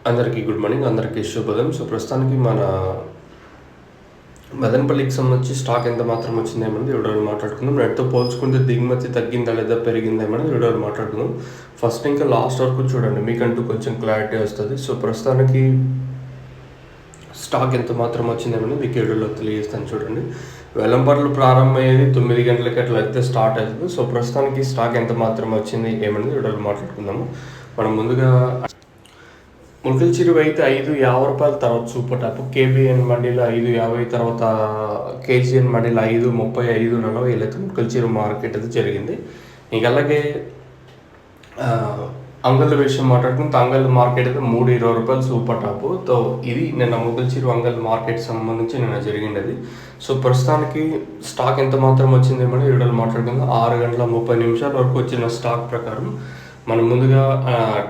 అందరికీ good morning, అందరికీ శుభోదయం. సో ప్రస్తుతానికి మన మదనపల్లికి సంబంధించి స్టాక్ ఎంత మాత్రం వచ్చిందేమని వీడియోలో మాట్లాడుకుందాం. నెట్తో పోల్చుకుంటే దిగుమతి తగ్గిందా లేదా పెరిగిందేమని వీడియోలో మాట్లాడుకుందాం. ఫస్ట్ ఇంకా లాస్ట్ వరకు చూడండి, మీకంటూ కొంచెం క్లారిటీ వస్తుంది. సో ప్రస్తుతానికి స్టాక్ ఎంత మాత్రం వచ్చిందేమని మీకు వీడియోలో తెలియజేస్తాను. చూడండి, వెలంపర్లు ప్రారంభమయ్యేది 9 గంటలకి అట్లా అయితే స్టార్ట్ అవుతుంది. సో ప్రస్తుతానికి స్టాక్ ఎంత మాత్రం వచ్చింది ఏమనేది వీడియోలో మాట్లాడుకుందాము. మనం ముందుగా ముల్కల్ చిరువు అయితే 5.50 తర్వాత సూపర్ టాప్, కేబిఎన్ మండీలో 5.50 తర్వాత కేజీఎన్ మండీలో 5.35-40 అయితే ముల్కల్ చిరువు మార్కెట్ అయితే జరిగింది. ఇంక అలాగే అంగళ్ళ విషయం మాట్లాడుకుంటే అంగళ్ళ మార్కెట్ అయితే 3.20 రూపాయలు సూపర్ టాప్. తో ఇది నిన్న ముల్కల్ చిరువు అంగళ్ళ మార్కెట్ సంబంధించి నిన్న జరిగింది. సో ప్రస్తుతానికి స్టాక్ ఎంత మాత్రం వచ్చిందేమని వీడియోలో మాట్లాడుకుందాం. 6:30 వరకు వచ్చిన స్టాక్ ప్రకారం మనం ముందుగా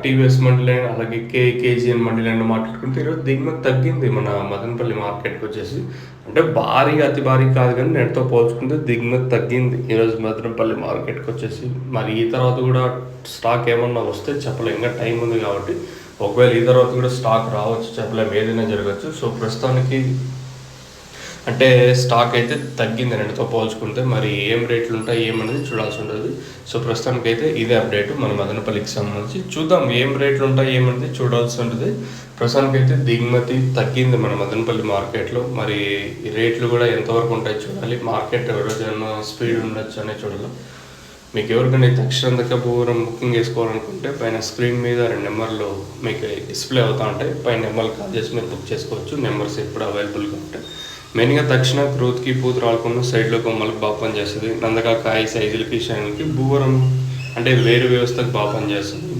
టీవీఎస్ మండలి అలాగే కేజీఎన్ మండలి మాట్లాడుకుంటే ఈరోజు దిగుమతి తగ్గింది మన మదనపల్లి మార్కెట్కి వచ్చేసి. అంటే భారీగా అతి భారీ కాదు, కానీ నెట్తో పోల్చుకుంటే దిగుమతి తగ్గింది ఈరోజు మదనపల్లి మార్కెట్కి వచ్చేసి. మరి ఈ తర్వాత కూడా స్టాక్ ఏమన్నా వస్తే చెప్పలేము, ఇంకా టైం ఉంది కాబట్టి. ఒకవేళ ఈ తర్వాత కూడా స్టాక్ రావచ్చు, చెప్పలేము, ఏదైనా జరగచ్చు. సో ప్రస్తుతానికి అంటే స్టాక్ అయితే తగ్గింది రెండుతో పోల్చుకుంటే. మరి ఏం రేట్లు ఉంటాయి ఏమనేది చూడాల్సి ఉంటుంది. సో ప్రస్తుతానికి అయితే ఇదే అప్డేట్ మన మదనపల్లికి సంబంధించి. చూద్దాం ఏం రేట్లు ఉంటాయి ఏమనేది చూడాల్సి ఉంటుంది. ప్రస్తుతానికి అయితే దిగుమతి తగ్గింది మన మదనపల్లి మార్కెట్లో. మరి ఈ రేట్లు కూడా ఎంతవరకు ఉంటాయి చూడాలి. మార్కెట్ ఎవరైనా స్పీడ్ ఉండొచ్చు అనే చూడాలి. మీకు ఎవరికైనా తక్షణ భూవరం బుకింగ్ చేసుకోవాలనుకుంటే పైన స్క్రీన్ మీద 2 నెంబర్లు మీకు డిస్ప్లే అవుతూ ఉంటాయి. పైన నెంబర్లు కాల్ చేసి మీరు బుక్ చేసుకోవచ్చు. నెంబర్స్ ఎప్పుడు అవైలబుల్గా ఉంటాయి. మెయిన్గా దక్షిణ గ్రోత్కి పూత రాలకుండా సైడ్లో కొమ్మలకు బాగా పనిచేస్తుంది. నందకాయ సైజులకి షైన్కి భూవరం అంటే వేరు వ్యవస్థకు బాగా పనిచేస్తుంది.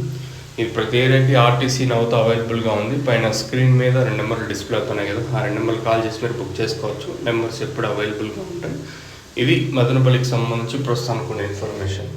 ఇది ప్రతి ఏరియాకి ఆర్టీసీ నవ్వుతో అవైలబుల్గా ఉంది. పైన స్క్రీన్ మీద 2 నెంబర్లు డిస్ప్లే అవుతున్నాయి కదా, ఆ 2 నెంబర్లు కాల్ చేసి మీరు బుక్ చేసుకోవచ్చు. నెంబర్స్ ఎప్పుడు అవైలబుల్గా ఉంటాయి. ఇది మదనపల్లికి సంబంధించి ప్రస్తుతానికి ఉన్న ఇన్ఫర్మేషన్.